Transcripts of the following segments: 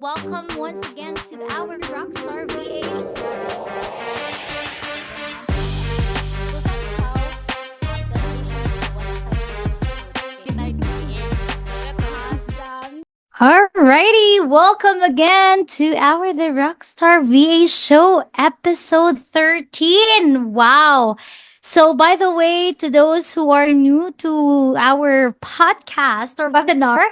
Welcome once again to our Rockstar VA. Alrighty, welcome again to our The Rockstar VA Show, episode 13. Wow. So, by the way, to those who are new to our podcast or webinar,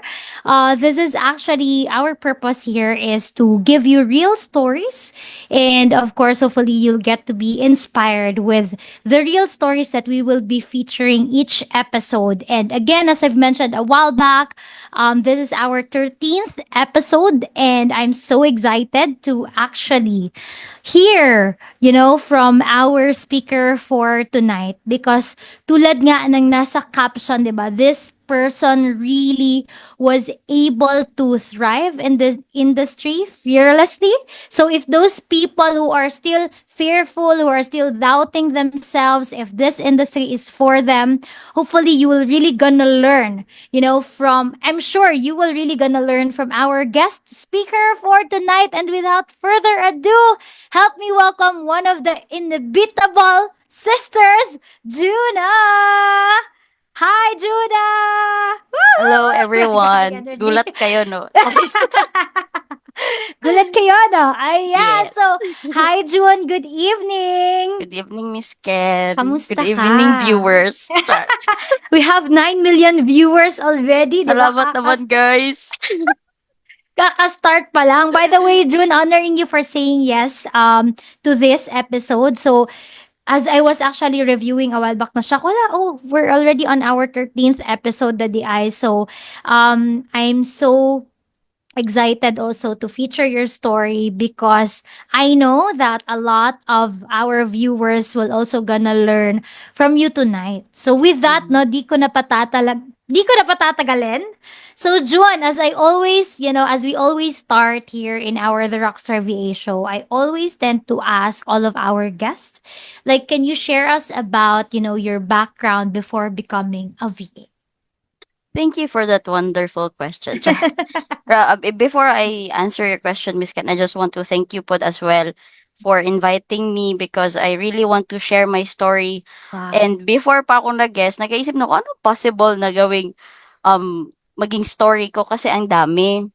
this is actually our purpose here is to give you real stories. And of course, hopefully, you'll get to be inspired with the real stories that we will be featuring each episode. And again, as I've mentioned a while back, this is our 13th episode, and I'm so excited to actually hear, from our speaker for tonight. Because tulad nga ng nasa caption, di ba, this person really was able to thrive in this industry fearlessly. So if those people who are still fearful, who are still doubting themselves, if this industry is for them, hopefully you will really gonna learn, from, I'm sure you will really gonna learn from our guest speaker for tonight. And without further ado, help me welcome one of the inevitable sisters, Juna! Hi, Juna! Hello Woo! Grabe everyone. energy. Gulat kayo, no? Charis. Gulat kayo, no? Ayan. Yes. So, hi, June. Good evening. Good evening, Miss Ken. Good Kamusta evening, ka? viewers. Char. We have 9 million viewers already, di ba? Salamat naman, guys. Kaka-start pa lang. By the way, June, honoring you for saying yes to this episode. So, as I was actually reviewing a while back na siya, wala, we're already on our 13th episode, the DI. So, I'm so excited also to feature your story because I know that a lot of our viewers will also gonna learn from you tonight. So with that, no, di ko na patatagalin. So Juan, as I always, as we always start here in our The Rockstar VA show, I always tend to ask all of our guests, like, can you share us about, your background before becoming a VA? Thank you for that wonderful question. Before I answer your question, Miss Ken, I just want to thank you po as well for inviting me because I really want to share my story. Wow. And before pa ako nag-guess, nag-iisip na ako, ano possible na gawing maging story ko kasi ang dami.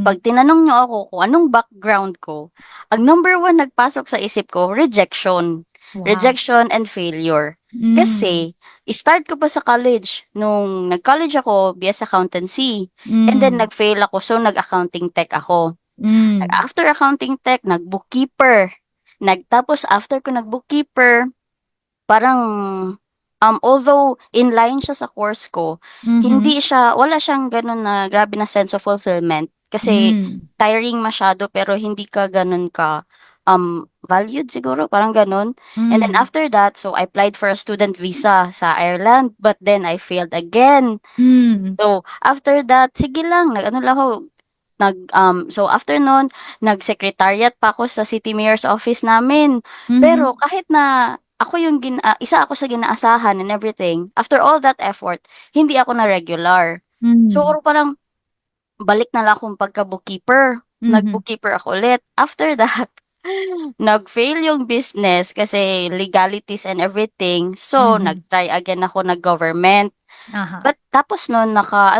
Pag tinanong niyo ako kung anong background ko, ang number one nagpasok sa isip ko, rejection. Wow. Rejection and failure. Kasi, start ko pa sa college. Nung nag-college ako, BS Accountancy. And then, nag-fail ako. So, nag-accounting tech ako. After accounting tech, nag-bookkeeper. Tapos, after ko nag-bookkeeper, parang, although in-line siya sa course ko, wala siyang ganun na grabe na sense of fulfillment. Kasi, tiring masyado, pero hindi ka ganun ka, valued siguro, parang ganun. And then after that, so I applied for a student visa sa Ireland, but then I failed again. So after that, sige lang, nag-ano lang ako, so after nun, nag-secretariat pa ako sa city mayor's office namin. Pero kahit na ako yung isa ako sa ginaasahan and everything, after all that effort, hindi ako na regular. So parang balik na lang akong pagka-bookkeeper. Nag-bookkeeper ako ulit. After that, nag-fail yung business kasi legalities and everything. So, nag-try again ako nag-government. But tapos nun, nakuha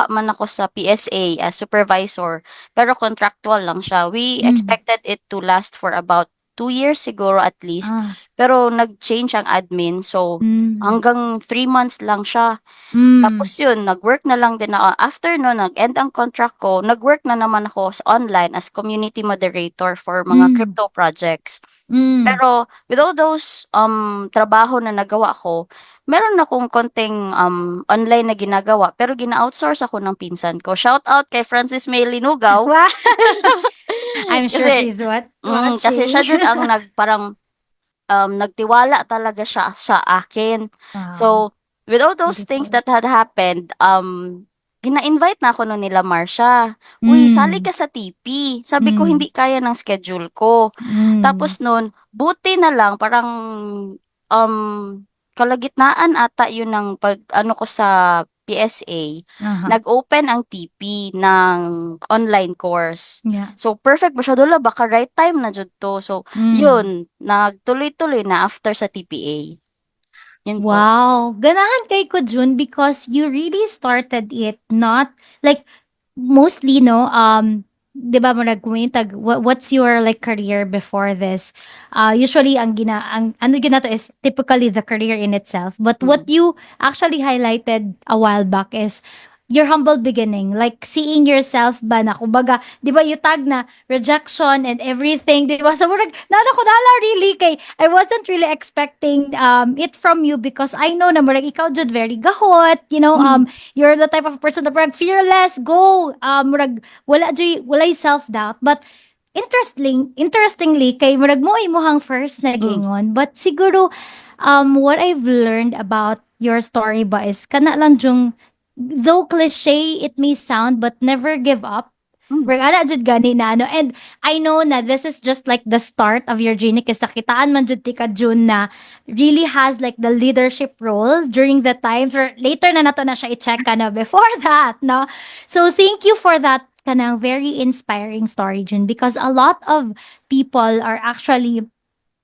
man ako sa PSA as supervisor. Pero contractual lang siya. We expected it to last for about 2 years siguro at least. Pero nag-change ang admin. So, hanggang 3 months lang siya. Tapos yun, nag-work na lang din ako. After no, nag-end ang contract ko, nag-work na naman ako sa online as community moderator for mga crypto projects. Pero with all those trabaho na nagawa ko, meron akong konting online na ginagawa, pero gina-outsource ako ng pinsan ko. Shout out kay Francis May Linugaw. Wow. I'm sure Kasi, she's what? kasi siya din ang nagtiwala talaga siya sa akin. So, with all those things that had happened, gina-invite na ako nun nila Marsha. Uy, sali ka sa TP. Sabi ko, hindi kaya ng schedule ko. Tapos nun, buti na lang, parang kalagitnaan ata yun ng ano ko sa PSA, Aha. nag-open ang TP ng online course. Yeah. So, perfect ba siya dula, baka right time na jud to. So, yun, nagtuloy-tuloy na after sa TPA. Yun po. Wow. Ganahan kay ko, Jun, because you really started it not like mostly, no, 'di ba mo nagkwentag what's your like career before this? Usually ang ano gina to is typically the career in itself. But what Mm. you actually highlighted a while back is your humble beginning, like seeing yourself ba na kumbaga, 'di ba you tag na rejection and everything, 'di ba? So murag nana ko nala really kay I wasn't really expecting it from you because I know na murag ikaw jud very gahot, you're the type of person na murag fearless, go, murag walay self-doubt. But interestingly, kay murag mo ay mohang first Mm. nagingon. But siguro, what I've learned about your story ba is, kana lang yung, though cliche it may sound, but never give up. Mm. Murag ana jud gani na ano. And I know na this is just like the start of your journey kasi nakitaan man jud ti ka June na really has like the leadership role during the time. For later na nato na siya i-check ka na before that, no? So thank you for that kanang very inspiring story, June, because a lot of people are actually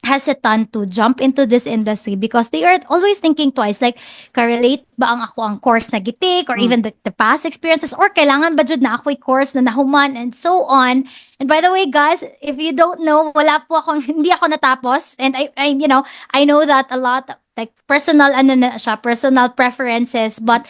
hesitant to jump into this industry because they are always thinking twice, like ka-relate ba ang ako ang course na gitik or Mm. even the past experiences, or kailangan ba jud na ako'y course na nahuman, and so on. And by the way, guys, if you don't know, wala po akong hindi ako natapos, and I know that a lot, like personal ano na siya, personal preferences. But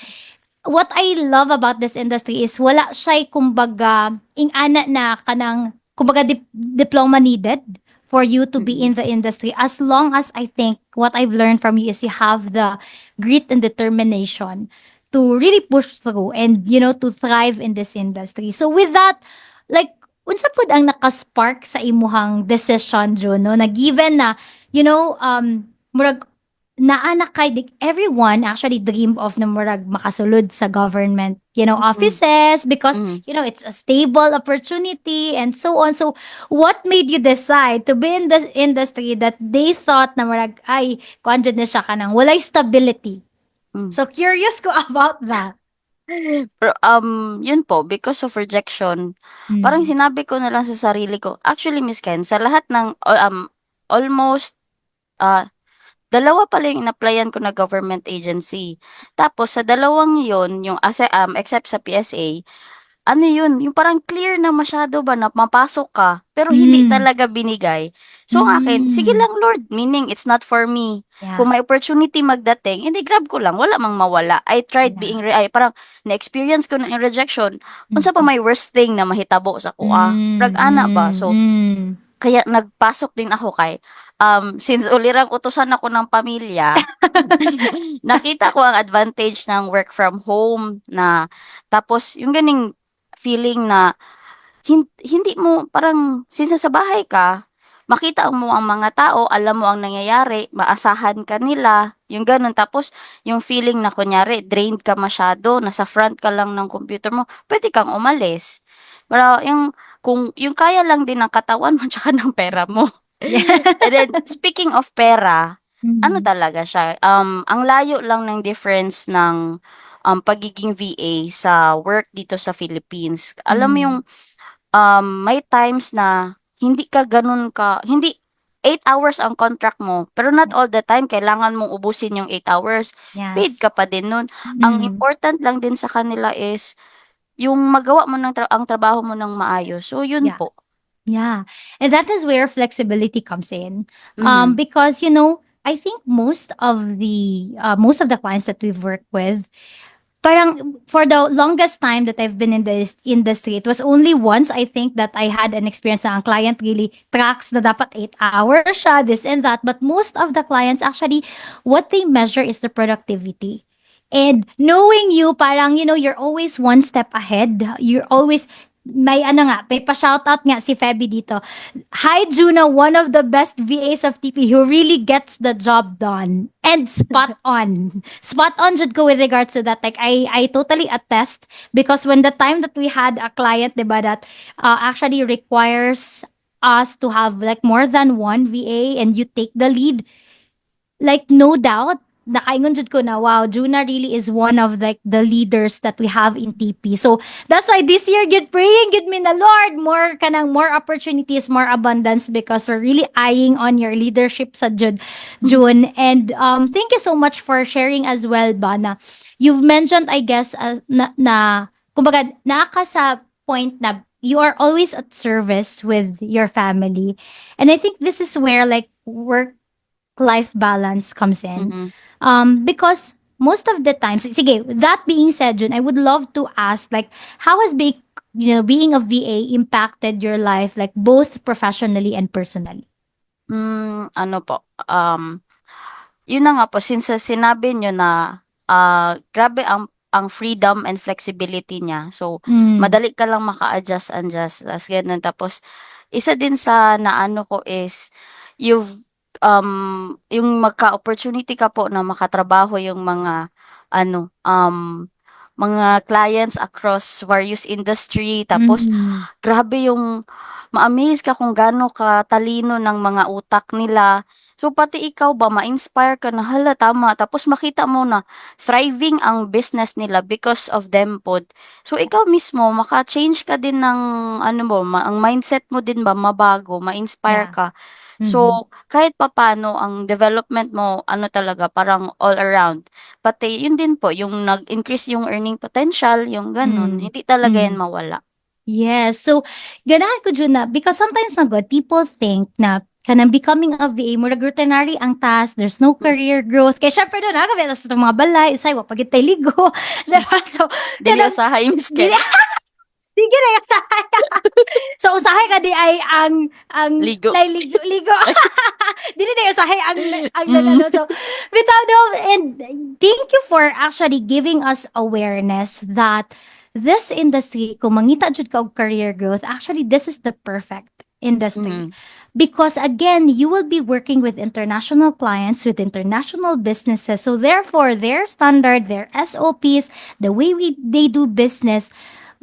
what I love about this industry is wala siya kumbaga ing-ana na kanang kumbaga diploma needed for you to be Mm. in the industry, as long as I think what I've learned from you is you have the grit and determination to really push through and to thrive in this industry. So with that, like unsa pud ang nakaspark sa imuhang decision, Jun, no, na given na murag naa na kay everyone actually dream of na murag makasulod sa government, Mm. offices, because Mm. it's a stable opportunity and so on. So what made you decide to be in this industry that they thought na murag ay kuan jud na siya kanang walay stability? Mm. So curious ko about that. Pero, yun po, because of rejection, parang Mm. sinabi ko na lang sa sarili ko, actually, Miss Ken, sa lahat ng, almost, ah, dalawa pala yung in-applyan ko na government agency. Tapos, sa dalawang yun, yung, except sa PSA, ano yun, yung parang clear na masyado ba na mapasok ka, pero hindi Mm. talaga binigay. So, ang akin, sige Mm. lang Lord, meaning it's not for me. Yeah. Kung may opportunity magdating, hindi grab ko lang, wala mang mawala. I tried Yeah. ay, parang na-experience ko na yung rejection. Unsa pa Mm. may worst thing na mahitabo sa kuha? Mm. Rag ana ba? Mm. So, Mm. kaya nagpasok din ako kay, since ulirang utusan ako ng pamilya, nakita ko ang advantage ng work from home na tapos yung ganing feeling na hindi mo parang since nasa bahay ka, makita mo ang mga tao, alam mo ang nangyayari, maasahan ka nila, yung gano'n. Tapos yung feeling na kunyari drained ka masyado, nasa front ka lang ng computer mo, puwede kang umalis. Pero yung kung yung kaya lang din ng katawan mo tsaka ng pera mo. Yeah. And then speaking of pera, ano Mm. talaga siya, ang layo lang ng difference ng, pagiging VA sa work dito sa Philippines. Alam mo yung Mm. may times na hindi 8 hours ang contract mo, pero not Yeah. all the time kailangan mong ubusin yung 8 hours, paid Yes. ka pa din nun. Ang Mm. important lang din sa kanila is yung magawa mo ang trabaho mo ng maayos. So yun Yeah. po. Yeah. And that is where flexibility comes in. Mhm. Because, I think most of the clients that we've worked with, parang for the longest time that I've been in this industry, it was only once I think that I had an experience na ang client really tracks na dapat 8 hours siya, this and that. But most of the clients actually, what they measure is the productivity. And knowing you, parang, you're always one step ahead. You're always, may ano nga, may pa-shoutout nga si Feby dito. Hi, Juna, one of the best VAs of TP who really gets the job done. And spot on. Spot on should go with regards to that. Like, I totally attest because when the time that we had a client, diba, that actually requires us to have like more than one VA and you take the lead, like no doubt nakaingon jud ko na, wow, Juna really is one of like the leaders that we have in TP. So that's why this year good praying good me na Lord more kanang more opportunities, more abundance because we're really eyeing on your leadership sa June. And thank you so much for sharing as well, Bana. You've mentioned, I guess, na kumbaga naka sa point na you are always at service with your family. And I think this is where like work life balance comes in. Mm-hmm. Because most of the times, sige, that being said, Jun, I would love to ask, like, how has being a VA impacted your life, like, both professionally and personally? Ano po, yun na nga po, since sinabi niyo na, grabe ang freedom and flexibility niya. So, Mm. madali ka lang maka-adjust ta's gano'n. Tapos, isa din sa naano ko is you've, yung magka-opportunity ka po na makatrabaho yung mga ano, mga clients across various industry. Tapos, Mm. grabe yung ma-amaze ka kung gaano katalino ng mga utak nila. So, pati ikaw ba ma-inspire ka na, "Hala, tama." Tapos makita mo na thriving ang business nila because of them pod. So, ikaw mismo maka-change ka din ng ano mo, ang mindset mo din ba mabago, ma-inspire Yeah. ka. Mm-hmm. So, kahit papaano ang development mo ano talaga parang all around. Pati yun din po, yung nag-increase yung earning potential, yung gano'n, Mm. hindi talaga yan Mm. mawala. Yes. So, ganahan ko dyan na, because sometimes na good, people think na kanang becoming a VA, murag routinary ang task, there's no Hmm, career growth. Kaya syempre doon, nakakabela sa mga balay, usay, wapagit tayo ligo. Diba? So, dili kanang, usahay Miss di, Ken, di gina yung so, usahay ka di ay ang ligo. lay ligo, ligo. Dili na yung usahay ang Hmm, ano. So, without no, and thank you for actually giving us awareness that this industry, kung mangita jud ka og career growth, actually, this is the perfect industry. mhm, Because again, you will be working with international clients, with international businesses. So therefore, their standard, their SOPs, the way they do business,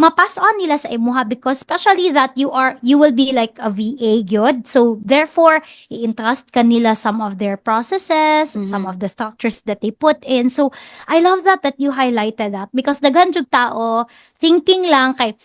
mapass on nila sa imuha because especially that you will be like a VA gyud. So therefore, i-entrust ka nila some of their processes, some mhm, of the structures that they put in. So I love that you highlighted that because daghan jud tao thinking lang kay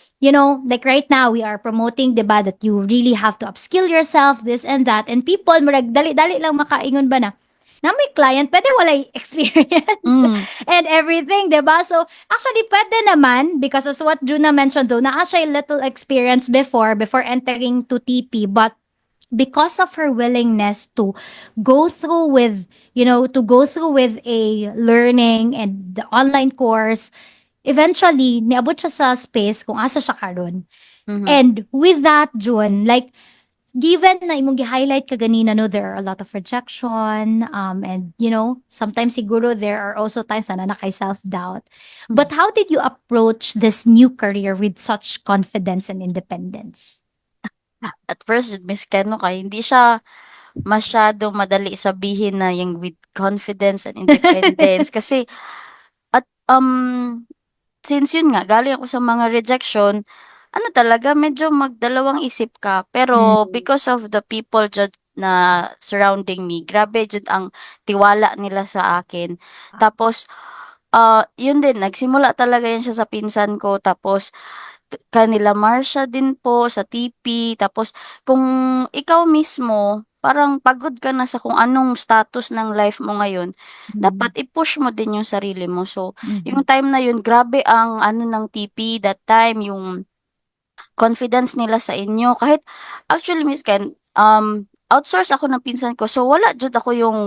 like right now we are promoting 'di ba that you really have to upskill yourself this and that and people murag dali-dali lang makaingon ba na may client pwede walay experience hmm, and everything, 'di ba? So actually, pwede naman because as what Juna mentioned though, naa siya little experience before entering to TP, but because of her willingness to go through with, a learning and the online course, eventually, niabot siya sa space kung asa siya karon. mhm, And with that, June, like, given na imong gi-highlight ka ganina, no, there are a lot of rejection, and sometimes siguro there are also times na nakay self-doubt. mhm. But how did you approach this new career with such confidence and independence? At first Miss Ken 'no, kay hindi siya masyadong madali sabihin na yung with confidence and independence kasi at, since yun nga galing ako sa mga rejection, ano talaga medyo magdalawang isip ka. Pero Mm. because of the people jud na surrounding me, grabe jud ang tiwala nila sa akin. Tapos, yun din nagsimula talaga yan siya sa pinsan ko tapos kanila Marsha din po sa TP. Tapos kung ikaw mismo parang pagod ka na sa kung anong status ng life mo ngayon, dapat Mm. i-push mo din yung sarili mo. So, yung Mhm. time na yun grabe ang ano ng TP that time, yung confidence nila sa inyo. Kahit actually Miss Ken, outsource ako ng pinsan ko. So, wala jud ako yung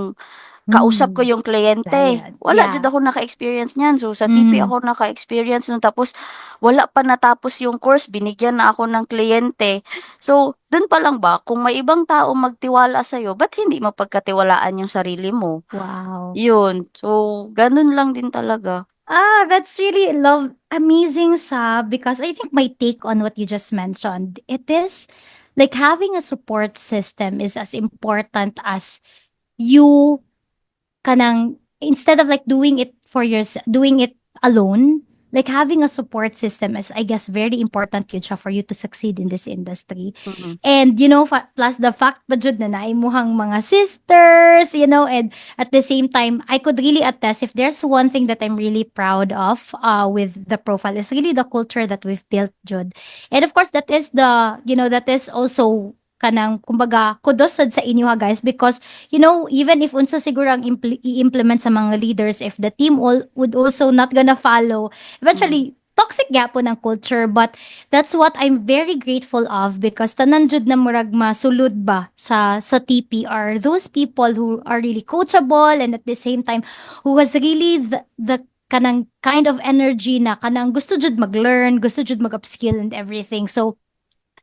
kausap ko Mm. yung kliyente. Client. Wala jud Yeah. ako naka-experience niyan. So, sa TP Mm. ako naka-experience nun. Tapos, wala pa natapos yung course, binigyan na ako ng kliyente. So, dun pa lang ba, kung may ibang tao magtiwala sa'yo, ba't hindi mapagkatiwalaan yung sarili mo? Wow. Yun. So, ganun lang din talaga. That's really amazing siya because I think my take on what you just mentioned, it is like having a support system is as important as you kanang instead of like doing it alone, like having a support system is, I guess, very important yun siya for you to succeed in this industry. Mm-mm. And, plus the fact pa jud na naimuhang mga sisters, and at the same time, I could really attest if there's one thing that I'm really proud of with the profile is really the culture that we've built, Jud. And of course, that is also kanang kumbaga kudos sad sa inyo ha guys because even if unsa siguro ang i-implement sa mga leaders if the team would also not gonna follow Mm. eventually toxic gyapon ang culture but that's what I'm very grateful of because tanan jud na murag masulod ba sa TPR those people who are really coachable and at the same time who has really the kanang kind of energy na kanang gusto jud mag-learn gusto jud mag-upskill and everything so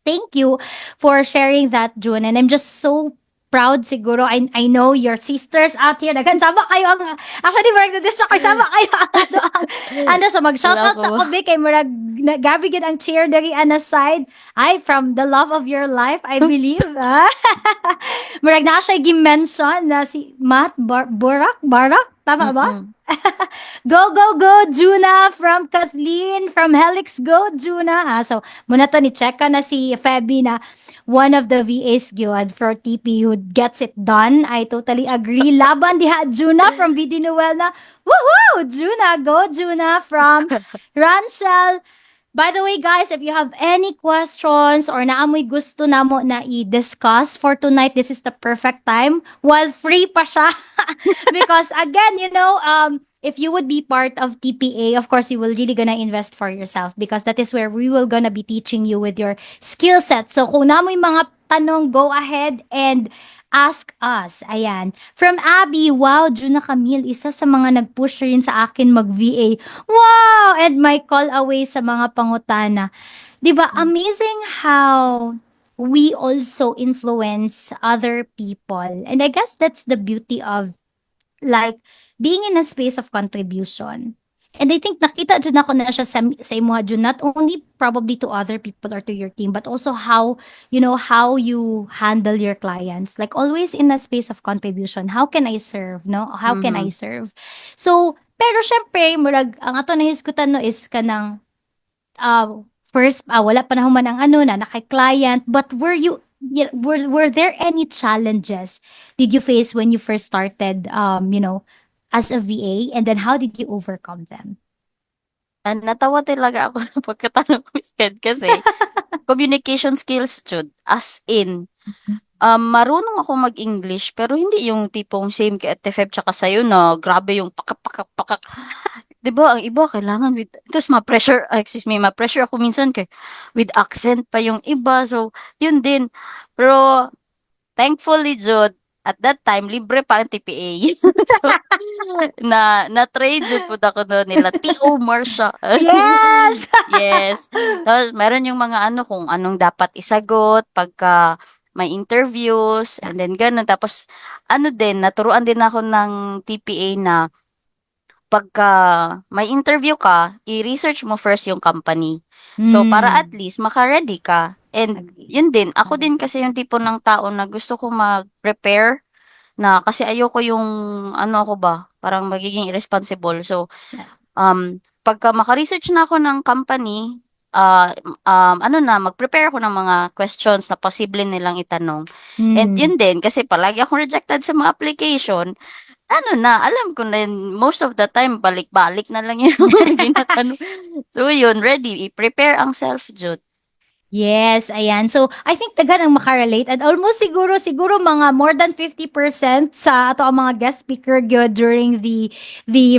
thank you for sharing that, June. And I'm just so proud siguro. I know your sisters out here. Dagan, sama kayo ang... Actually, marag na-distract ko. Sama kayo ano, so Wala mag-shoutout ko. sa kobe kay marag gabi gid ang cheer dari ana side. Ay, from the love of your life, I believe. Murag na siya gi-mention na si Barak? Tama ba? Mm-mm. Go, go, go, Juna from Kathleen, from Helix. Go, Juna. So, muna to ni check na si Feby na one of the VAs gyud for TP who gets it done. I totally agree. Laban diha, Juna from VD Noel na. Woohoo! Juna, go, Juna from Ranchel. By the way, guys, if you have any questions or naamoy gusto namo na i-discuss for tonight, this is the perfect time. While free pa siya. Because again, if you would be part of TPA, of course, you will really gonna invest for yourself because that is where we will gonna be teaching you with your skill set. So kung namoy mga tanong, go ahead and ask us. Ayan. From Abby, wow, Juna Camille, isa sa mga nag-push rin sa akin mag-VA. Wow! And my call away sa mga pangutana. 'Di ba? Amazing how we also influence other people. And I guess that's the beauty of like being in a space of contribution. And I think nakita dyan ako na siya sa imuha dyan, not only probably to other people or to your team, but also how you handle your clients. Like always in a space of contribution. How can I serve, no? How can I Mhm. serve? So, pero syempre, murag, ang ato na hisgutan no is kanang first, wala pa na human ang ano na naka-client, but were there any challenges did you face when you first started, as a VA, and then how did you overcome them? Natawa talaga ako sa pagkatanong mo, Sked, kasi communication skills jud as in, marunong ako mag-English pero hindi yung tipong same kay Ate Feb tsaka sa'yo na grabe yung pakak, pakak, pakak. 'Di ba ang iba kailangan with tapos ma-pressure excuse me, ma-pressure ako minsan kay with accent pa yung iba. So, yun din. Pero thankfully jud at that time libre pa ang TPA. So, na-try jud pud ako dun nila T.O. Marsha. Yes! Yes. Tapos meron yung mga ano kung anong dapat isagot pagka may interviews Yeah. and then gano'n. Tapos ano din, naturuan din ako ng TPA na pagka may interview ka, i-research mo first yung company. So, para at Mm, least maka-ready ka. And agree. yun din, ako din 100%. kasi yung tipo ng tao na gusto ko mag-prepare na kasi ayoko yung ano ako ba, parang magiging irresponsible. So, Yeah. pagka maka-research na ako ng company, ano na, mag-prepare ako ng mga questions na posible nilang itanong. And Mm. yun din, kasi palagi akong rejected sa mga application, ano na, alam ko na yun, most of the time, balik-balik na lang yung mga ginatanong. So yun, ready, i-prepare ang self, Jud. Yes, ayan. So, I think daghan ang makarelate and almost siguro mga more than 50% sa ato ang mga guest speaker gyud during the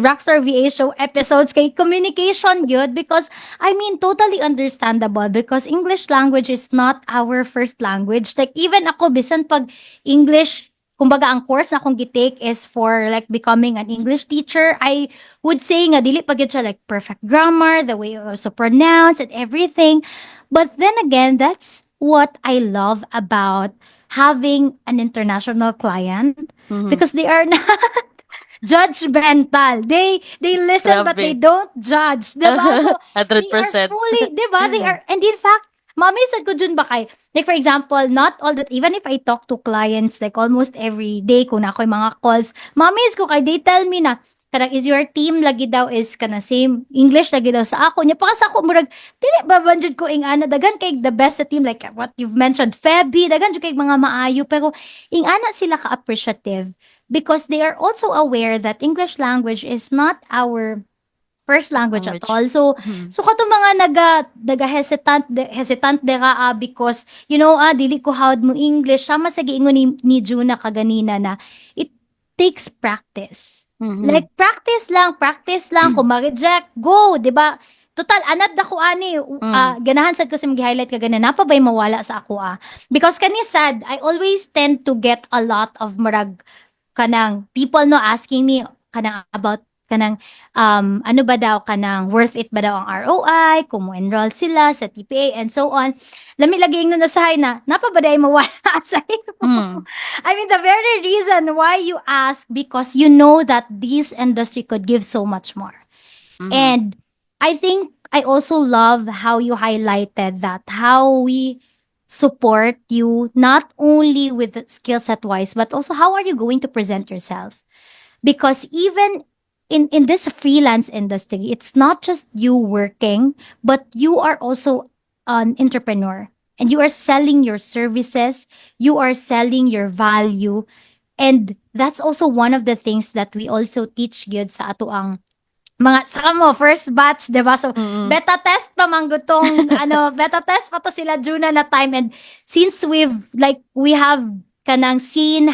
Rockstar VA show episodes kay communication gyud because I mean totally understandable because English language is not our first language. Like even ako bisan pag English kumbaga ang course na akong gitake is for like becoming an English teacher. I would say nga dili pa gyud siya like perfect grammar, the way you also pronounce and everything. But then again, that's what I love about having an international client Mhm. because they are not judgmental. They listen but they Grabe. don't judge. 'Di ba? So they are 100%. fully, 'di ba? They are and in fact, mami said ko dun ba kay like for example, not all that even if I talk to clients like almost every day kung na ako yung mga calls, mami ko kay they tell me na kanang is your team lagi daw is kanang same English lagi daw sa ako nya pa sa ako murag dili ba banjud ko ing ana daghan kay the best sa team like what you've mentioned Feby daghan jud kay mga maayo pero ing ana sila ka appreciative because they are also aware that English language is not our first language at Language. all. So, Mhm. so kato mga naga hesitant dira because you know dili ko hawd mo English sama sa giingon ni Juna kaganina na it takes practice. Mhm. Like practice lang kung ma-reject, go, 'di ba? Total anad na ko ani Mm. ganahan sad ko sa mag-highlight ka ganina na pa ba'y mawala sa ako because kani sad I always tend to get a lot of marag kanang people no asking me kanang about kanang ano ba daw kanang worth it ba daw ang ROI, kung mo-enroll sila sa TPA and so on. Lami lagi ingnon na sahay na napabaday mawala sa imo. Mm. I mean the very reason why you ask because you know that this industry could give so much more. Mhm. And I think I also love how you highlighted that how we support you not only with the skill set wise but also how are you going to present yourself because even in this freelance industry it's not just you working but you are also an entrepreneur and you are selling your services, you are selling your value, and that's also one of the things that we also teach gyud sa ato ang mga saka mo first batch 'di ba so Mm. beta test pa man gutong ano beta test pa to sila Juna na time and since we have kanang seen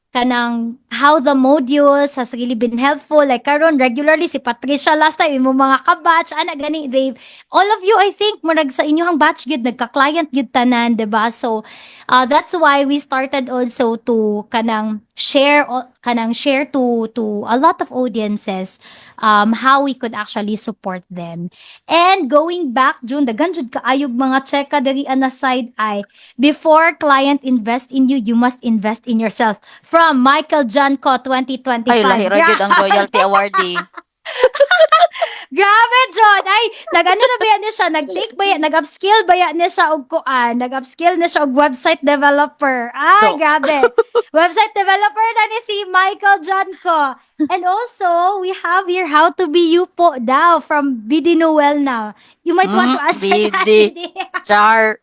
kanang how the modules has really been helpful. Like karon regularly si Patricia last time imo mga ka-batch ana gani they all of you I think murag sa inyong batch gyud nagka-client gyud tanan, 'di ba? So that's why we started also to kanang share to a lot of audiences how we could actually support them. And going back June daghan jud kaayog mga cheka diri ana side ay before client invest in you, you must invest in yourself. From Michael Janko Ay, lahi 2025. ra gyud ang loyalty awardee. Grabe, John! Ay, nag-ano na ba yan niya siya? Nag-take ba yan? Nag-upskill ba yan niya siya og kuan? Nag-upskill na siya og website developer. Ay, No. grabe. Website developer na ni si Michael Janko. And also, we have here How to Be You po daw from BD Noel now. You might want to answer that, Bidi. BD. Char.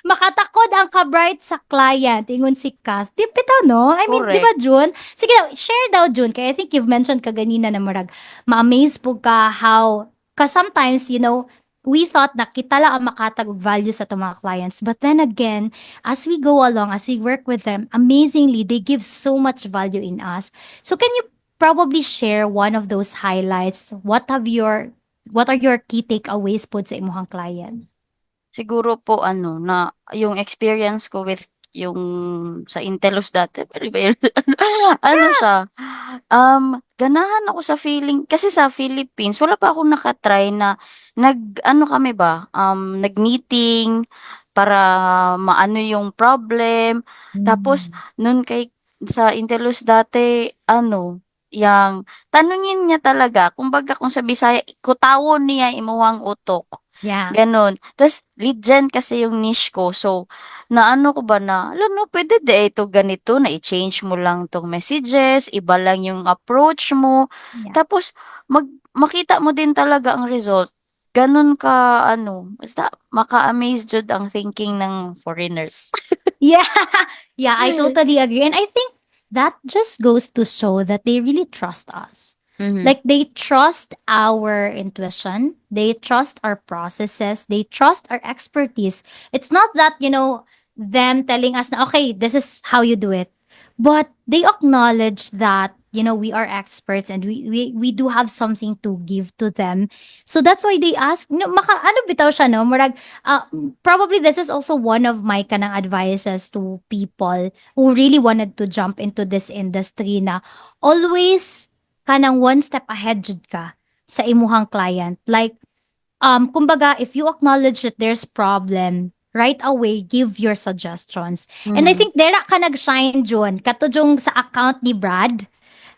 Makatakod ang ka-bright sa client, ingon si Kath. Di bitaw, no? I mean, di ba, Correct. June? Sige daw, share daw, June. Kaya I think you've mentioned ka ganina na marag, ma-amaze po ka how, cause sometimes, you know, we thought na kita lang ang makatag og value sa itong mga clients. But then again, as we go along, as we work with them, amazingly, they give so much value in us. So can you probably share one of those highlights? What are your key takeaways po sa imong client? Siguro po ano, na yung experience ko with yung sa Intelus dati, very, very ano siya, ganahan ako sa feeling kasi sa Philippines wala pa akong naka-try na nag-ano kami ba, nag-meeting para maano yung problem. Tapos Mm. nun kay sa Intelus dati ano, yang tanungin niya talaga kumbaga kung sa Bisaya, kutawon niya imuhang utok. Yeah. Gano'n. Tas lead gen kasi yung niche ko. So, naano ko ba na, "Hala 'no, puwede de ito ganito na i-change mo lang 'tong messages, iba lang yung approach mo." Yeah. Tapos makita mo din talaga ang result. Gano'n ka ano, basta maka-amaze jud ang thinking ng foreigners. Yeah. Yeah, I totally agree. And I think that just goes to show that they really trust us. Mhm. Like they trust our intuition, they trust our processes, they trust our expertise. It's not that, you know, them telling us na, okay, this is how you do it. But they acknowledge that, you know, we are experts and we do have something to give to them. So that's why they ask, no, ano bitaw siya, no? Murag, probably this is also one of my kanang advices to people who really wanted to jump into this industry na always kanang one step ahead jud ka sa imuhang client. Like, kumbaga, if you acknowledge that there's problem, right away, give your suggestions. And I Mhm. think dera ka nag-shine, June. Kato yung sa account ni Brad.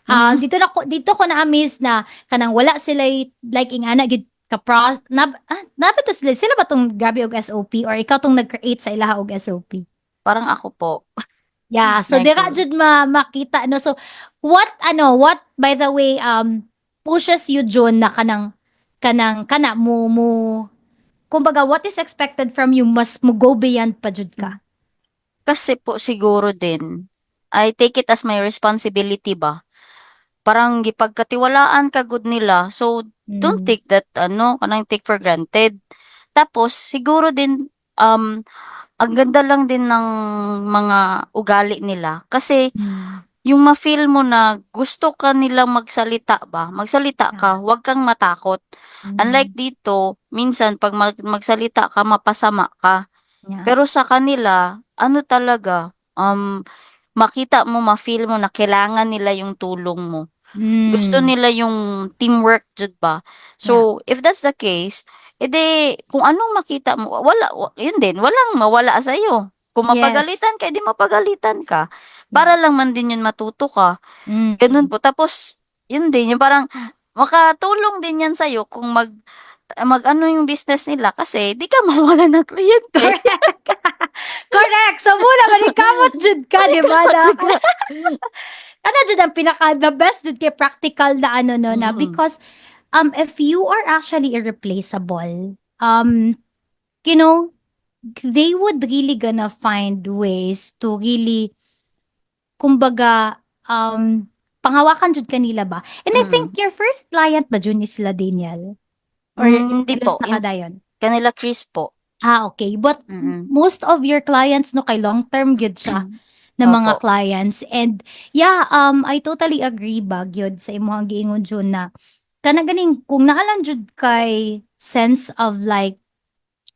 Mhm. Dito ko na-amaze na kanang wala sila like ingana gid napit to sila ba tong grabe og SOP or ikaw tong nag-create sa ilaha og SOP? Parang ako po. Yeah, so Like, dira jud makita no. So what by the way pushes you June na kana mo kumbaga what is expected from you mas mo go beyond pa jud ka. kasi po siguro din, I take it as my responsibility ba. Parang gipagkatiwalaan ka gud nila. So, don't Mm. take that kanang take for granted. Tapos siguro din, ang ganda lang din ng mga ugali nila kasi Mm. yung ma-feel mo na gusto ka nilang magsalita ba, magsalita Yeah. ka, huwag kang matakot. Unlike Mm. dito, minsan 'pag magsalita ka mapasama ka. Yeah. Pero sa kanila, ano talaga, makita mo, ma-feel mo na kailangan nila yung tulong mo. Gusto Mm. nila yung teamwork jud ba. Yeah. So, if that's the case, edi kung anong makita mo yun din, walang mawala sa'yo. Kung Yes. mapagalitan ka, edi mapagalitan ka. Yeah. Para lang man din yun matuto ka, gano'n Mm. po. Tapos yun din, yung parang makatulong din yan sa'yo kung mag-ano yung business nila kasi di ka mawalan ng kliyente. Correct. Correct. So muna manikamot jud ka, di ba na? Kana jud ang pinaka the best jud kay practical na ano no na Mm, because if you are actually irreplaceable, you know, they would really gonna find ways to really kumbaga panghawakan jud kanila ba. And I think mm. your first client ba jud is sila Daniel or Hindi po, ilos na kadayon? kanila Chris po. Okay. But Mm. most of your clients no kay long term gyud siya na Opo. mga clients. And yeah, I totally agree ba gyud sa imong giingon Jun na kana ganing kung naalan jud kay sense of like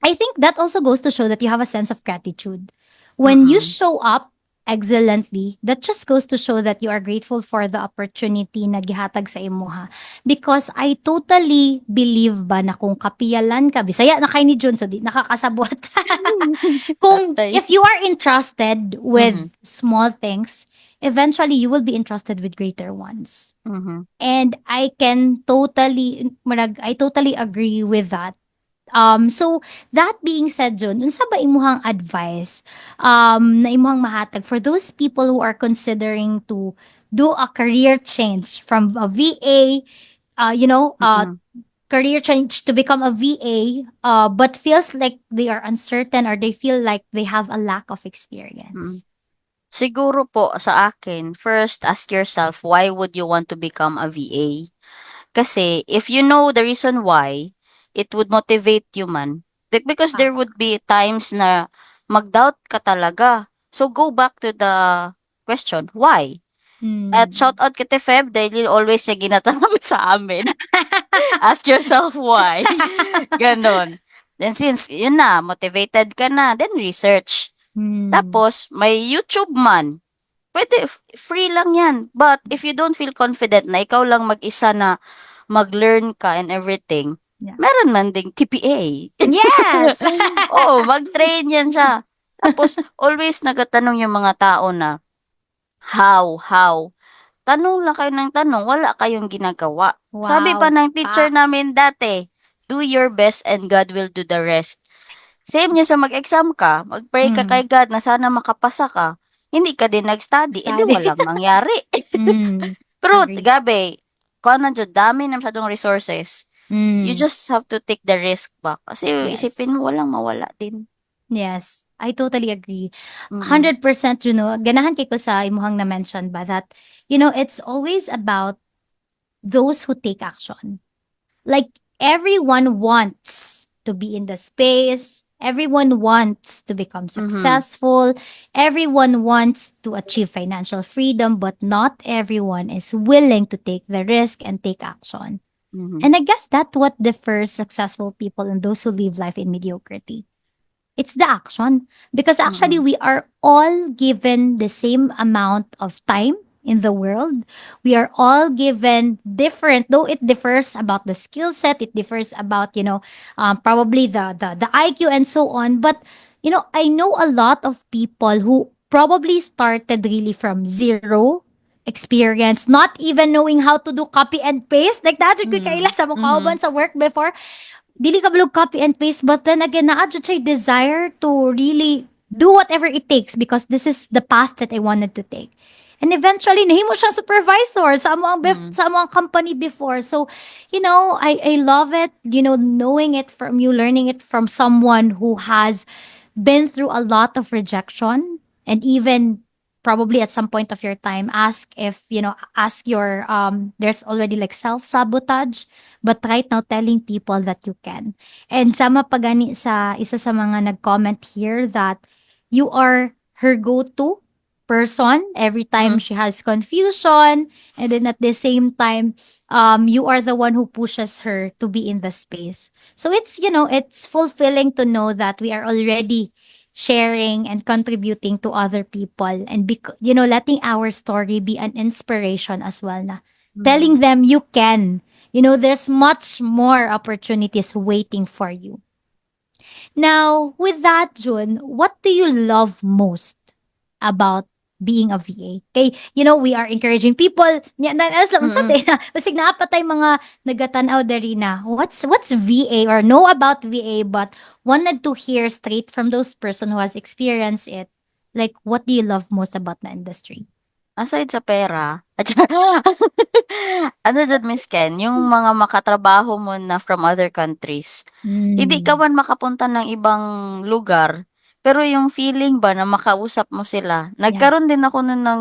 I think that also goes to show that you have a sense of gratitude. When you Mm, show up excellently, that just goes to show that you are grateful for the opportunity na gihatag sa imuha. Because I totally believe ba na kung kapiyalan ka, Bisaya na kay ni Jun, so di nakakasabot. Kung patay. if you are entrusted Mhm, with small things, eventually you will be entrusted with greater ones. mhm, And I totally agree with that. So that being said, Jun, unsa ba imuhang advice na imuhang mahatag for those people who are considering to do a career change from a VA, mm, career change to become a VA, but feels like they are uncertain or they feel like they have a lack of mm. experience. Siguro po sa akin, first ask yourself, why would you want to become a VA? Kasi if you know the reason why, it would motivate you man. Because there Ah. would be times na mag-doubt ka talaga. So go back to the question, why? At shout Mm. out kay Feb dahil yun always niya ginatanong sa amin. Ask yourself why. Ganon. Then since yun na, motivated ka na, then research. Mm. Tapos, may YouTube man. Pwede, free lang yan. But if you don't feel confident na ikaw lang mag-isa na mag-learn ka and everything, Yeah. meron man ding TPA. Yes. Oo, mag-train yan siya. Tapos, always nagatanong yung mga tao na, how? Tanong lang kayo ng tanong, wala kayong ginagawa. Sabi pa Wow. ng teacher Facts. namin dati, do your best and God will do the rest. Same niya sa mag-exam ka, mag-pray ka Mm. kay God na sana makapasa ka. Hindi ka din nag-study, edi Study. walang mangyari. Mm. Pero, Agree. gabi, kung ano dyan, dami na masyadong resources. You Mm. just have to take the risk ba? Kasi Yes. isipin mo, walang mawala din. Yes. I totally agree. Mm, 100% ganahan kay ko sa imuhang na-mention ba that, it's always about those who take action. Like everyone wants to be in the space. Everyone wants to become mhm, successful. Everyone wants to achieve financial freedom, but not everyone is willing to take the risk and take action. mhm, And I guess that's what differs successful people and those who live life in mediocrity. It's the action. Because actually, mm, we are all given the same amount of time in the world. We are all given different, though it differs about the skill set, it differs about, probably the IQ and so on. But, I know a lot of people who probably started really from zero experience, not even knowing how to do copy and paste. Like that, ko kaila mhm, sa mukha mhm, sa work before dili ka balog copy and paste but then again naa jud siya desire to really do whatever it takes because this is the path that I wanted to take. And eventually, nahimo siyang supervisor Mm. sa amo ang company before. So, I love it, knowing it from you, learning it from someone who has been through a lot of rejection and even probably at some point of your time ask your there's already like self-sabotage, but right now telling people that you can. And sama pagani sa isa sa mga nag-comment here that you are her go-to person every time Mm. she has confusion, and then at the same time you are the one who pushes her to be in the space. So it's fulfilling to know that we are already sharing and contributing to other people, and letting our story be an inspiration as well, na Mm. telling them you can. There's much more opportunities waiting for you. Now, with that, June, what do you love most about being a VA? Okay, we are encouraging people. As lang sa Mm. na, basig na patay mga nagatanaw diri na. What's VA or know about VA, but wanted to hear straight from those person who has experienced it. Like, what do you love most about the industry? Aside sa pera, ano jud Miss Ken, yung mga makatrabaho mo na from other countries. Hindi ka Mm. man makapunta ng ibang lugar, pero yung feeling ba na makausap mo sila. Yeah. Nagkaroon din ako nun ng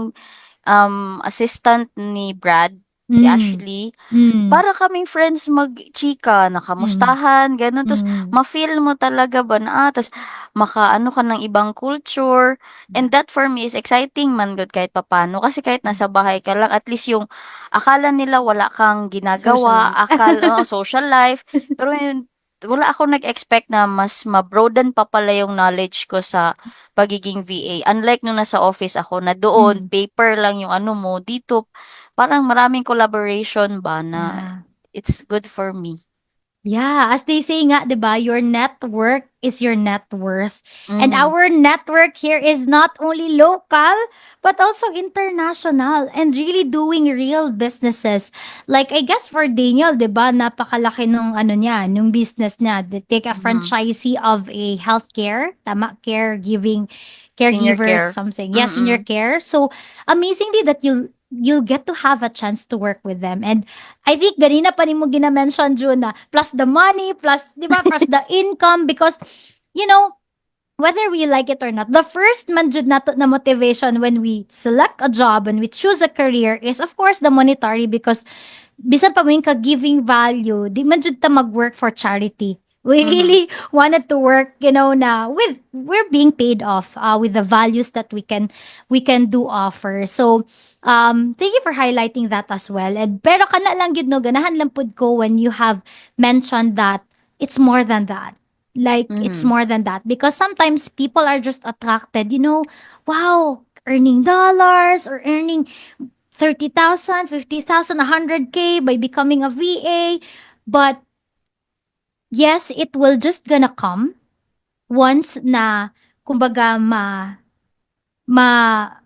assistant ni Brad, si Mm. Ashley. Mm. Para kaming friends mag-chika, Mm. nakamustahan, gano'n. Tapos Mm. ma-feel mo talaga ba na, ta's makaano ka ng ibang culture. And Yeah. that for me is exciting man good kahit papaano. Kasi kahit Mm. nasa bahay ka lang, at least yung akala nila wala kang Social ginagawa, life. oo, social life. Pero yun, wala ako nag-expect na mas ma-broaden pa pala yung knowledge ko sa pagiging VA. Unlike nung nasa office ako na doon, Mm. paper lang yung ano mo, dito parang maraming collaboration ba na Yeah. it's good for me. Yeah, as they say nga, 'di ba, your network is your net worth. And Mhm. our network here is not only local, but also international and really doing real businesses. Like, I guess for Daniel, 'di ba, napakalaki nung ano niya, nung business niya. They take a Mhm. franchisee of a healthcare, tama, Senior caregivers, care. something. Yeah, senior Mm. care. So, amazingly that you'll get to have a chance to work with them. And I think ganina pa rin mo gina-mention, June, na plus the money, plus, di ba, plus the income, because, you know, whether we like it or not, the first man jud nato na motivation when we select a job and we choose a career is, of course, the monetary, because bisan pa mo ka giving value, di man jud ta mag-work for charity. We Mhm. really wanted to work, na we're being paid off with the values that we can do offer. So, thank you for highlighting that as well. And pero kana lang gid no, ganahan lang pud ko when you have mentioned that it's more than that. Like, it's Mhm. more than that, because sometimes people are just attracted, wow, earning dollars or earning 30,000, 50,000, 100K by becoming a VA. But yes, it will just gonna come once na, kumbaga, ma,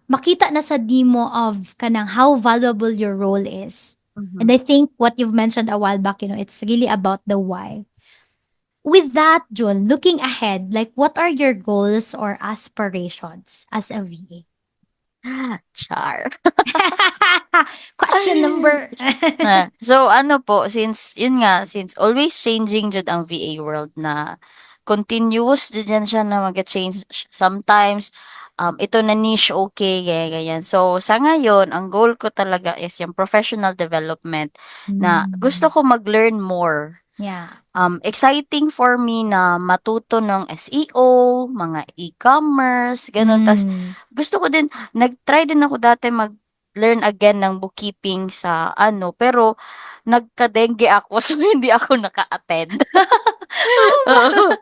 makita na sa demo of kanang how valuable your role is. And Mhm. I think what you've mentioned a while back, it's really about the why. With that, June, looking ahead, like, what are your goals or aspirations as a VA? Char. Question number. So ano po, since always changing jud ang VA world na continuous jud yan siya na mag-change sometimes, ito na niche okay, ganyan. So sa ngayon, ang goal ko talaga is yung professional development na gusto Mm. ko mag-learn more. Yeah. Exciting for me na matuto ng SEO, mga e-commerce, gano'n. Tas Mm. gusto ko din nag-try din ako dati mag-learn again ng bookkeeping sa ano, pero nagka-dengue ako so hindi ako naka-attend. Oo ba? Oo.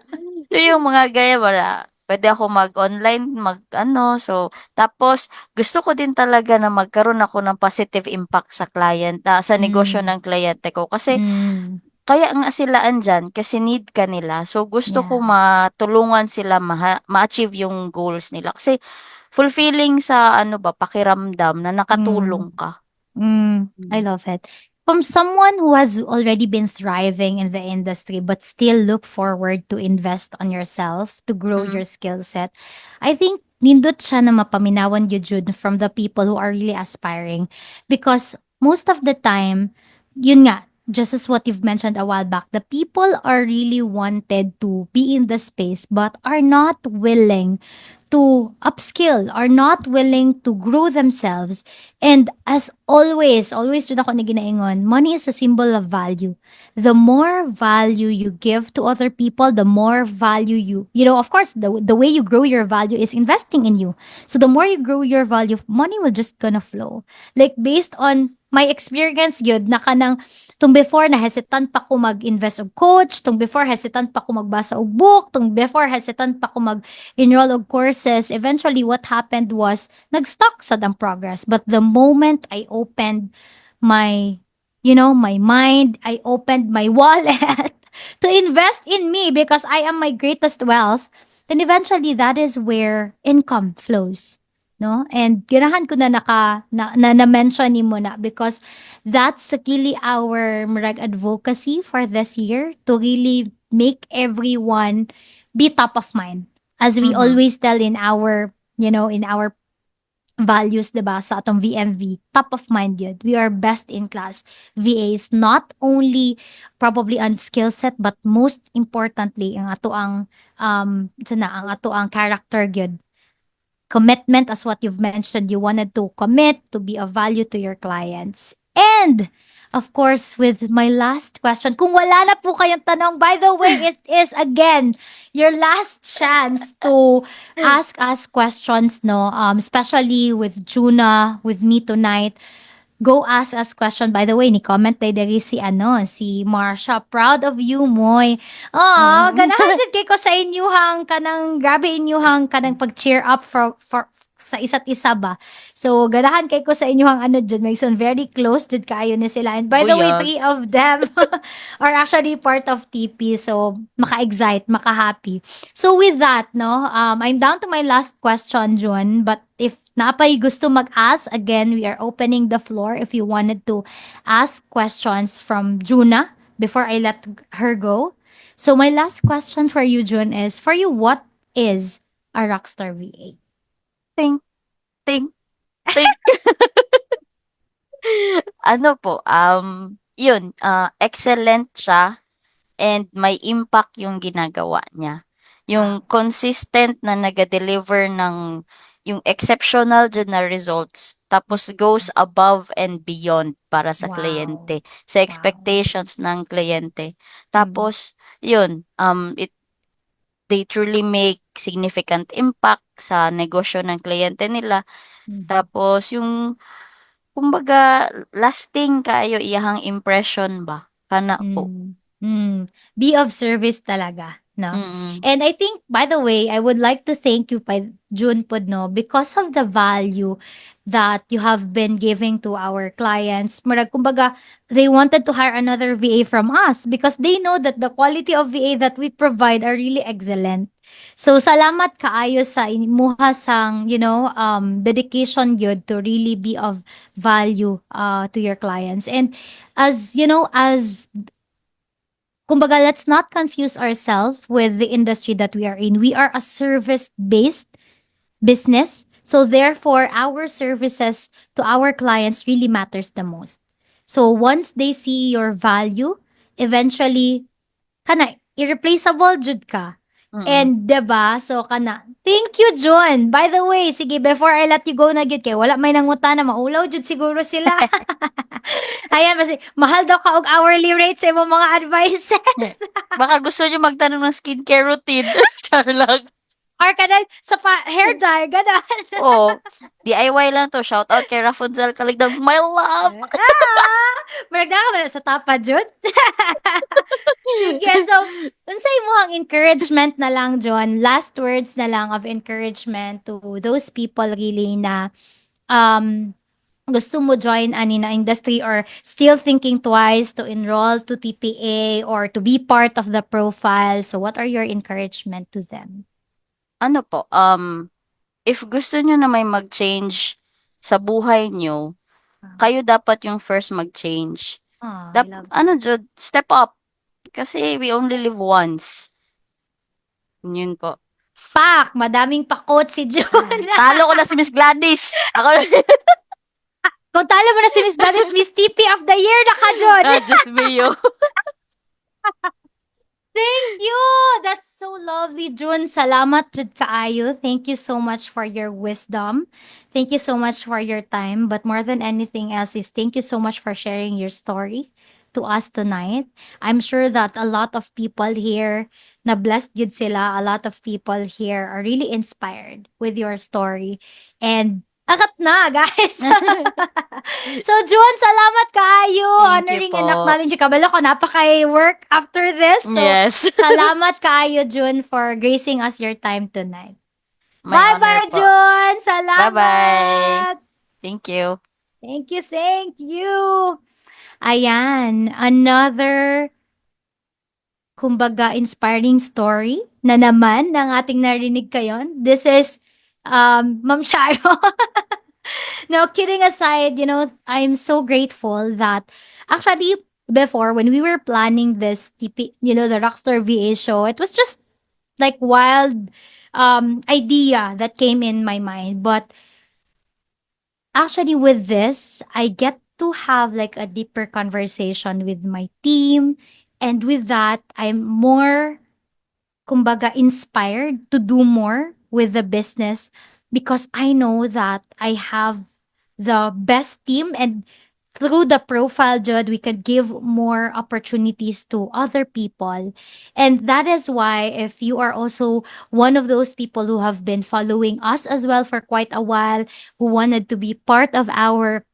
So yung mga ganyan puwede ako mag-online, mag-ano, so tapos gusto ko din talaga na magkaroon ako ng positive impact sa sa negosyo Mm. ng kliyente ko kasi Mm. kaya nga sila andiyan kasi need ka nila. So, gusto ko Yeah. matulungan sila ma-achieve yung goals nila. Kasi fulfilling sa ano ba, pakiramdam na Mm. nakatulong ka. Mm. I Hmm. love it. from someone who has already been thriving in the industry but still look forward to invest on yourself to grow Mhm. your skill set, I think nindot siya na mapaminawan yun Jud, from the people who are really aspiring. Because most of the time, yun nga, just as what you've mentioned a while back, the people are really wanted to be in the space but are not willing to upskill, are not willing to grow themselves. And as always, always jud ako na ginaingon, money is a symbol of value. The more value you give to other people, the more value you know, of course, the way you grow your value is investing in you. So the more you grow your value, money will just gonna flow. Like based on my experience yun, na kanang, tung before na hesitant pa ko mag-invest og coach, tung before hesitant pa ko magbasa og book, tung before hesitant pa ko mag-enroll og courses, eventually what happened was, nag-stuck sad ang progress. But the moment I opened my, my mind, I opened my wallet to invest in me because I am my greatest wealth, then eventually that is where income flows. No? And ganahan ko na na-mention ni mo na because that's really our murag advocacy for this year to really make everyone be top of mind. As we Mhm. always tell in our, in our values, 'di ba, sa atong VMV, top of mind yun. We are best in class VAs, not only probably on skill set, but most importantly, ang ato ang, ang ato ang character gyud. Commitment, as what you've mentioned, you wanted to commit to be of value to your clients. And, of course, with my last question, kung wala na po kayong tanong, by the way, it is again your last chance to ask us questions, no? Especially with Juna, with me tonight. Go ask us question. By the way, ni comment day diri si si Marsha. Proud of you, Moy. Oh, Mhm. ganahan jud kay ko sa inyuhang kanang grabe inyuhang kanang pag-cheer up for sa isa't isa ba. So, ganahan kay ko sa inyuhang jud, may son very close jud kaayo ni sila. And by the way, Buyag. three of them are actually part of TP. So, maka-excite, maka-happy. So with that, no, I'm down to my last question, Jun. But if napay gusto mag-ask, again, we are opening the floor if you wanted to ask questions from Juna before I let her go. So my last question for you, Jun, is for you, what is a rockstar VA? Think, think, think. Ano po, yun, excellent siya and may impact yung ginagawa niya. Yung Wow. consistent na naga-deliver ng yung exceptional dyan na results, tapos goes above and beyond para sa Wow. kliyente, sa Wow. expectations ng kliyente. Mm. Tapos, yun, they truly make significant impact sa negosyo ng kliyente nila. Mhm. Tapos, yung kumbaga lasting kaayo iyahang impression ba, kana po. Mm. Mm. Be of service talaga, no? Mm. And I think, by the way, I would like to thank you, June pod, no, because of the value that you have been giving to our clients. Murag, kumbaga, they wanted to hire another VA from us because they know that the quality of VA that we provide are really excellent. So, salamat kaayo sa imuha sang, dedication yun to really be of value to your clients. And as you know, as kumbaga, let's not confuse ourselves with the industry that we are in. We are a service-based business. So therefore, our services to our clients really matters the most. So once they see your value, eventually, kana, irreplaceable jud ka. Mm. And 'di ba? So kana, thank you John. By the way, sige before I let you go na gyud kay wala may nangutana maulaw jud siguro sila. Ayan kasi mahal daw ka og hourly rate sa imong mga advices. Yeah. Baka gusto niyo magtanong ng skincare routine. Char lang. Or kada sa hair dye, ganon. Oo, DIY lang 'to, shout out kay Rapunzel Kaligdag, my love! Maragda ka ba sa tapa, Jud? Sige, so, unsay mo ang encouragement na lang, John? Last words na lang of encouragement to those people really na um, gusto mo join ani na industry or still thinking twice to enroll to TPA or to be part of the profile. So, what are your encouragement to them? Ano po, if gusto niyo na may mag-change sa buhay niyo, Ah, kayo dapat yung first mag-change. Oh, I love Ano that. jud, step up. Kasi we only live once. Yun po. Pak! Madaming pakot si June. Talo ko na si Miss Gladys. Ako na. Kung talo mo na si Miss Gladys, Miss TP of the Year na ka, June. Diyos mio. Thank you! That's so lovely, June. Salamat jud kaayo. Thank you so much for your wisdom. Thank you so much for your time. But more than anything else is thank you so much for sharing your story to us tonight. I'm sure that a lot of people here na blessed gid sila. A lot of people here are really inspired with your story. And akat na, guys. So, June, salamat kaayo. Thank you Honoring and po. acknowledging kabalo ko napaka-work after this. So, Yes. salamat kaayo, June, for gracing us your time tonight. My honor Bye-bye, po. June! Bye-bye. Salamat! Thank you. Thank you, thank you! Ayan, another, kumbaga, inspiring story na naman ng ating narinig kayon. This is, Ma'am Sharo. No, kidding aside, I'm so grateful that actually before when we were planning this the Rockstar VA show, it was just like wild idea that came in my mind. But actually with this, I get to have like a deeper conversation with my team, and with that, I'm more kumbaga inspired to do more with the business because I know that I have the best team, and through the profile Jud, we could give more opportunities to other people. And that is why if you are also one of those people who have been following us as well for quite a while, who wanted to be part of our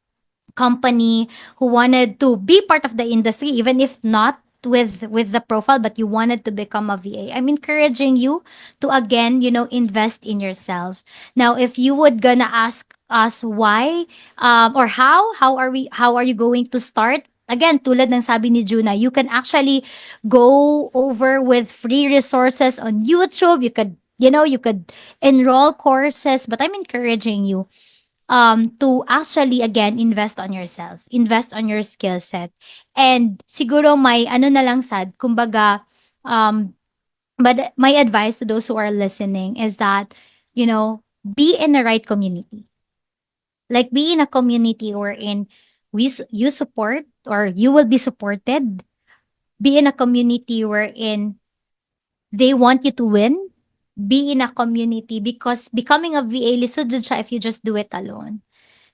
company, who wanted to be part of the industry even if not with the profile, but you wanted to become a VA, I'm encouraging you to again, invest in yourself. Now if you would gonna ask us why, or how are you going to start, again tulad ng sabi ni Juna, you can actually go over with free resources on YouTube. You could enroll courses, but I'm encouraging you to actually again invest on yourself, invest on your skill set. And siguro may ano na lang sad, kumbaga, um, but my advice to those who are listening is that, be in the right community. Like be in a community wherein you support or you will be supported. Be in a community wherein they want you to win. Be in a community because becoming a VA, lisod jud siya if you just do it alone.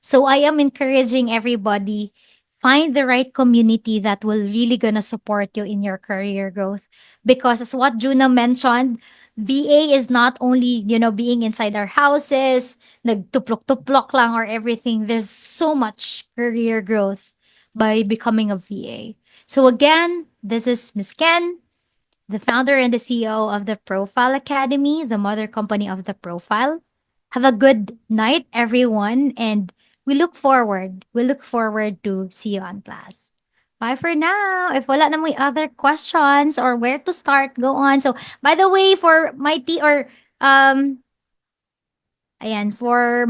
So I am encouraging everybody, find the right community that will really gonna support you in your career growth. Because as what Juna mentioned, VA is not only, being inside our houses, nagtuplok-tuplok lang or everything. There's so much career growth by becoming a VA. So again, this is Miss Ken, the founder and the CEO of the Profile Academy, the mother company of the Profile. Have a good night, everyone, and we look forward to see you on class. Bye for now. If wala na may other questions or where to start, go on. So, by the way, for my or um ayan, for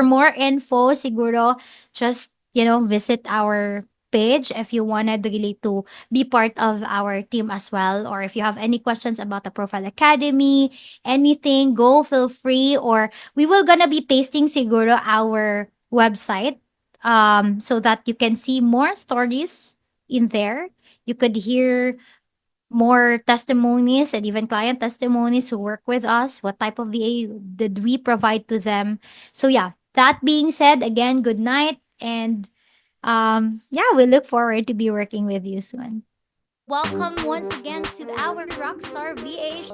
more info, siguro, just, visit our page if you wanted really to be part of our team as well. Or if you have any questions about the Profile Academy, anything, go, feel free. Or we will gonna be pasting siguro our website so that you can see more stories in there. You could hear more testimonies and even client testimonies who work with us. What type of VA did we provide to them? So yeah, that being said, again, good night. And yeah, we look forward to be working with you soon. Welcome once again to our Rockstar VA